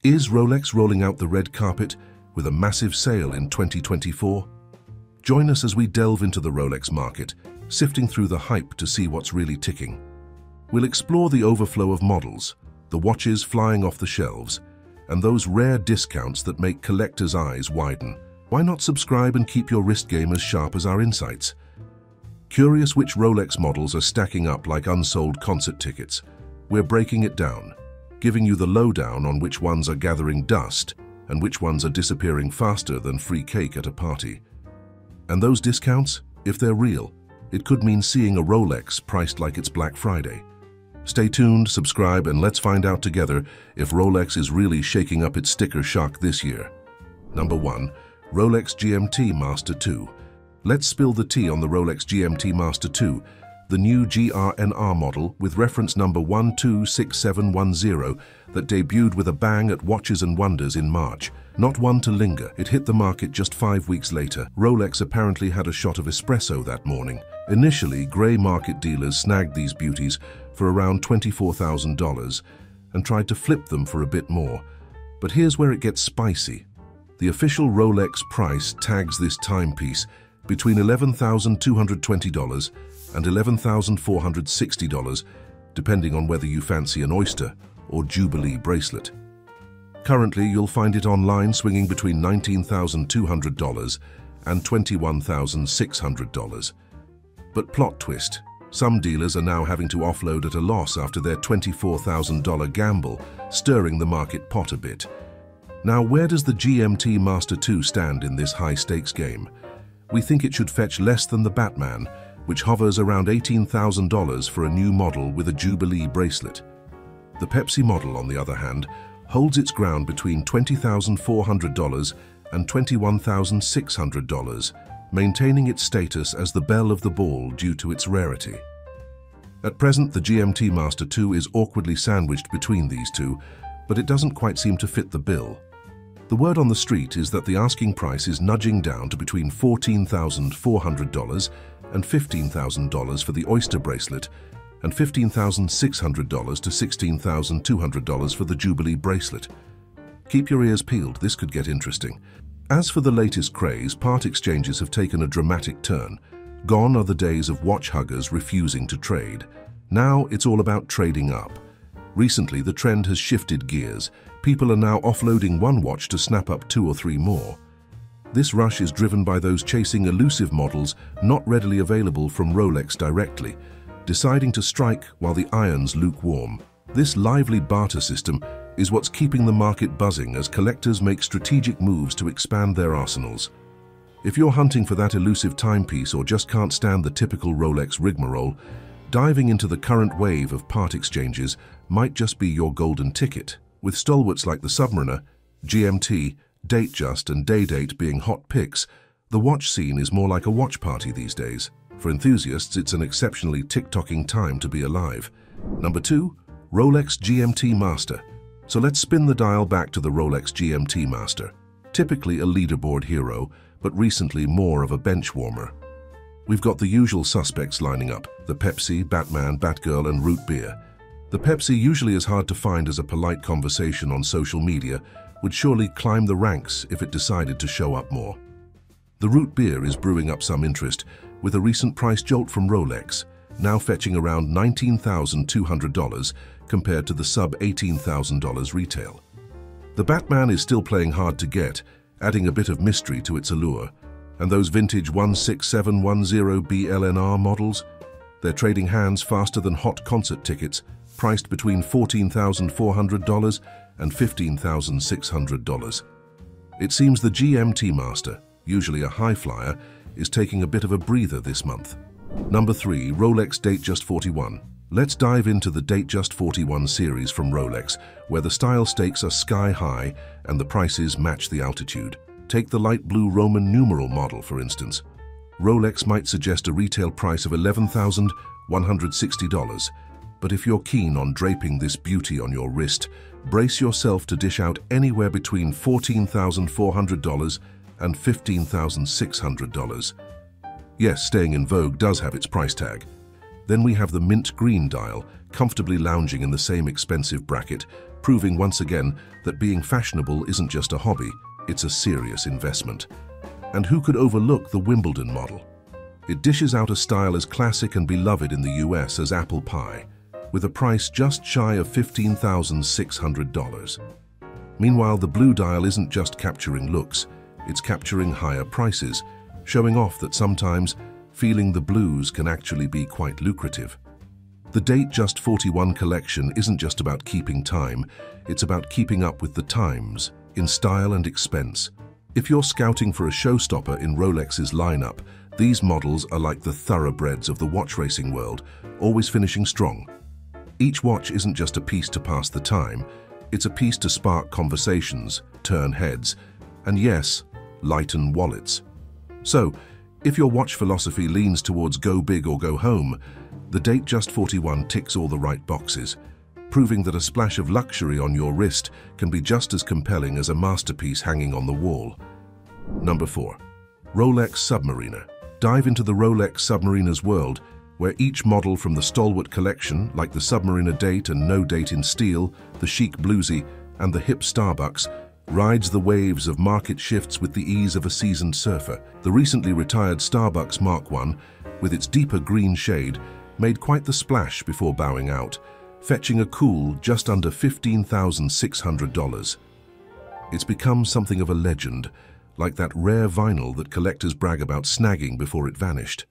Is Rolex rolling out the red carpet with a massive sale in 2024? Join us as we delve into the Rolex market, sifting through the hype to see what's really ticking. We'll explore the overflow of models, the watches flying off the shelves, and those rare discounts that make collectors' eyes widen. Why not subscribe and keep your wrist game as sharp as our insights? Curious which Rolex models are stacking up like unsold concert tickets? We're breaking it down, giving you the lowdown on which ones are gathering dust and which ones are disappearing faster than free cake at a party. And those discounts, if they're real, it could mean seeing a Rolex priced like it's Black Friday. Stay tuned, subscribe, and let's find out together if Rolex is really shaking up its sticker shock this year. Number 1. Rolex GMT Master II. Let's spill the tea on the Rolex GMT Master II, the new GRNR model with reference number 126710 that debuted with a bang at Watches and Wonders in March. Not one to linger, it hit the market just 5 weeks later. Rolex apparently had a shot of espresso that morning. Initially, grey market dealers snagged these beauties for around $24,000 and tried to flip them for a bit more. But here's where it gets spicy. The official Rolex price tags this timepiece between $11,220 and $11,460, depending on whether you fancy an Oyster or Jubilee bracelet. Currently, you'll find it online swinging between $19,200 and $21,600. But plot twist, some dealers are now having to offload at a loss after their $24,000 gamble, stirring the market pot a bit. Now, where does the GMT Master II stand in this high-stakes game? We think it should fetch less than the Batman, which hovers around $18,000 for a new model with a Jubilee bracelet. The Pepsi model, on the other hand, holds its ground between $20,400 and $21,600, maintaining its status as the belle of the ball due to its rarity. At present, the GMT Master II is awkwardly sandwiched between these two, but it doesn't quite seem to fit the bill. The word on the street is that the asking price is nudging down to between $14,400 and $15,000 for the Oyster bracelet, and $15,600 to $16,200 for the Jubilee bracelet. Keep your ears peeled, this could get interesting. As for the latest craze, part exchanges have taken a dramatic turn. Gone are the days of watch huggers refusing to trade. Now it's all about trading up. Recently, the trend has shifted gears. People are now offloading one watch to snap up 2 or 3 more. This rush is driven by those chasing elusive models not readily available from Rolex directly, deciding to strike while the iron's lukewarm. This lively barter system is what's keeping the market buzzing as collectors make strategic moves to expand their arsenals. If you're hunting for that elusive timepiece or just can't stand the typical Rolex rigmarole, diving into the current wave of part exchanges might just be your golden ticket. With stalwarts like the Submariner, GMT, Datejust and Day-Date being hot picks, the watch scene is more like a watch party these days. For enthusiasts, it's an exceptionally tick-tocking time to be alive. Number 2, Rolex GMT Master. So let's spin the dial back to the Rolex GMT Master. Typically a leaderboard hero, but recently more of a bench warmer. We've got the usual suspects lining up, the Pepsi, Batman, Batgirl and Root Beer. The Pepsi, usually as hard to find as a polite conversation on social media, would surely climb the ranks if it decided to show up more. The Root Beer is brewing up some interest with a recent price jolt from Rolex, now fetching around $19,200 compared to the sub-$18,000 retail. The Batman is still playing hard to get, adding a bit of mystery to its allure. And those vintage 16710 BLNR models? They're trading hands faster than hot concert tickets, priced between $14,400 and $15,600. It seems the GMT Master, usually a high flyer, is taking a bit of a breather this month. Number 3, Rolex Datejust 41. Let's dive into the Datejust 41 series from Rolex, where the style stakes are sky high and the prices match the altitude. Take the light blue Roman numeral model, for instance. Rolex might suggest a retail price of $11,160, but if you're keen on draping this beauty on your wrist, brace yourself to dish out anywhere between $14,400 and $15,600. Yes, staying in vogue does have its price tag. Then we have the mint green dial, comfortably lounging in the same expensive bracket, proving once again that being fashionable isn't just a hobby, it's a serious investment. And who could overlook the Wimbledon model? It dishes out a style as classic and beloved in the US as apple pie, with a price just shy of $15,600. Meanwhile, the blue dial isn't just capturing looks, it's capturing higher prices, showing off that sometimes feeling the blues can actually be quite lucrative. The Datejust 41 collection isn't just about keeping time, it's about keeping up with the times, in style and expense. If you're scouting for a showstopper in Rolex's lineup, these models are like the thoroughbreds of the watch racing world, always finishing strong. Each watch isn't just a piece to pass the time, it's a piece to spark conversations, turn heads, and yes, lighten wallets. So, if your watch philosophy leans towards go big or go home, the Datejust 41 ticks all the right boxes, proving that a splash of luxury on your wrist can be just as compelling as a masterpiece hanging on the wall. Number 4. Rolex Submariner. Dive into the Rolex Submariner's world, where each model from the stalwart collection, like the Submariner Date and No Date in steel, the chic Bluesy, and the hip Starbucks, rides the waves of market shifts with the ease of a seasoned surfer. The recently retired Starbucks Mark I, with its deeper green shade, made quite the splash before bowing out, fetching a cool just under $15,600. It's become something of a legend, like that rare vinyl that collectors brag about snagging before it vanished.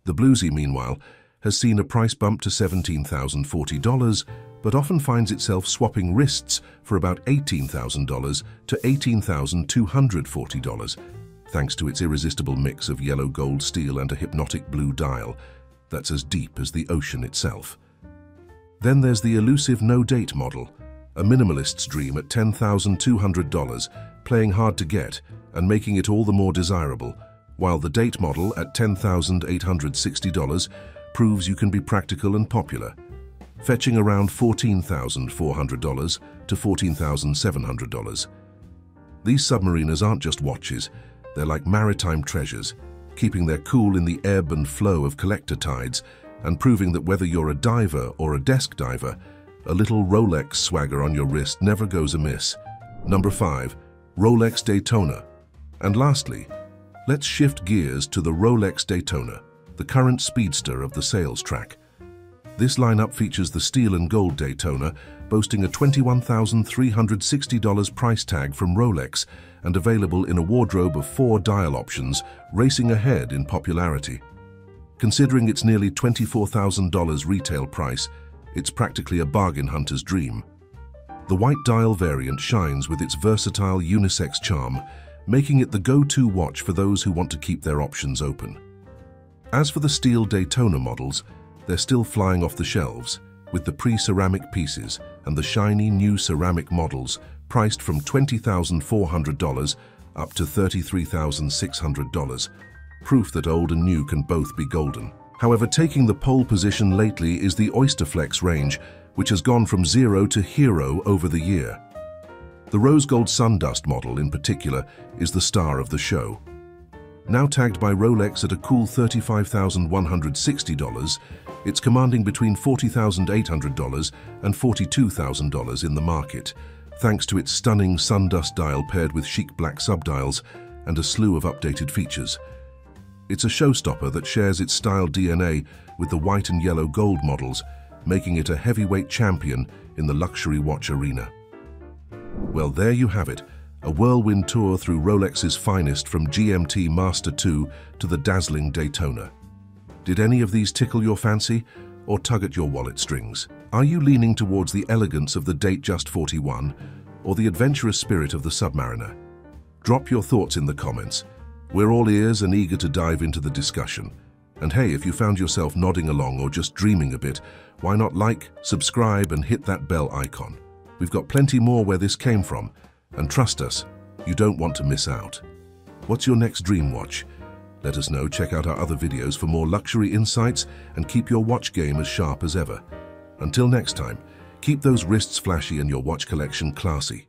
The Bluesy, meanwhile, has seen a price bump to $17,040, but often finds itself swapping wrists for about $18,000 to $18,240, thanks to its irresistible mix of yellow gold steel and a hypnotic blue dial that's as deep as the ocean itself. Then there's the elusive no-date model, a minimalist's dream at $10,200, playing hard to get and making it all the more desirable, while the date model at $10,860 proves you can be practical and popular, fetching around $14,400 to $14,700. These Submariners aren't just watches, they're like maritime treasures, keeping their cool in the ebb and flow of collector tides and proving that whether you're a diver or a desk diver, a little Rolex swagger on your wrist never goes amiss. Number 5. Rolex Daytona. And lastly, let's shift gears to the Rolex Daytona, the current speedster of the sales track. This lineup features the steel and gold Daytona, boasting a $21,360 price tag from Rolex and available in a wardrobe of 4 dial options, racing ahead in popularity. Considering its nearly $24,000 retail price, it's practically a bargain hunter's dream. The white dial variant shines with its versatile unisex charm, making it the go-to watch for those who want to keep their options open. As for the steel Daytona models, they're still flying off the shelves, with the pre-ceramic pieces and the shiny new ceramic models priced from $20,400 up to $33,600, proof that old and new can both be golden. However, taking the pole position lately is the Oysterflex range, which has gone from zero to hero over the year. The rose gold Sundust model, in particular, is the star of the show. Now tagged by Rolex at a cool $35,160, it's commanding between $40,800 and $42,000 in the market, thanks to its stunning Sundust dial paired with chic black subdials and a slew of updated features. It's a showstopper that shares its style DNA with the white and yellow gold models, making it a heavyweight champion in the luxury watch arena. Well, there you have it, a whirlwind tour through Rolex's finest from GMT Master II to the dazzling Daytona. Did any of these tickle your fancy or tug at your wallet strings? Are you leaning towards the elegance of the Datejust 41 or the adventurous spirit of the Submariner? Drop your thoughts in the comments. We're all ears and eager to dive into the discussion. And hey, if you found yourself nodding along or just dreaming a bit, why not like, subscribe, and hit that bell icon? We've got plenty more where this came from, and trust us, you don't want to miss out. What's your next dream watch? Let us know, check out our other videos for more luxury insights, and keep your watch game as sharp as ever. Until next time, keep those wrists flashy and your watch collection classy.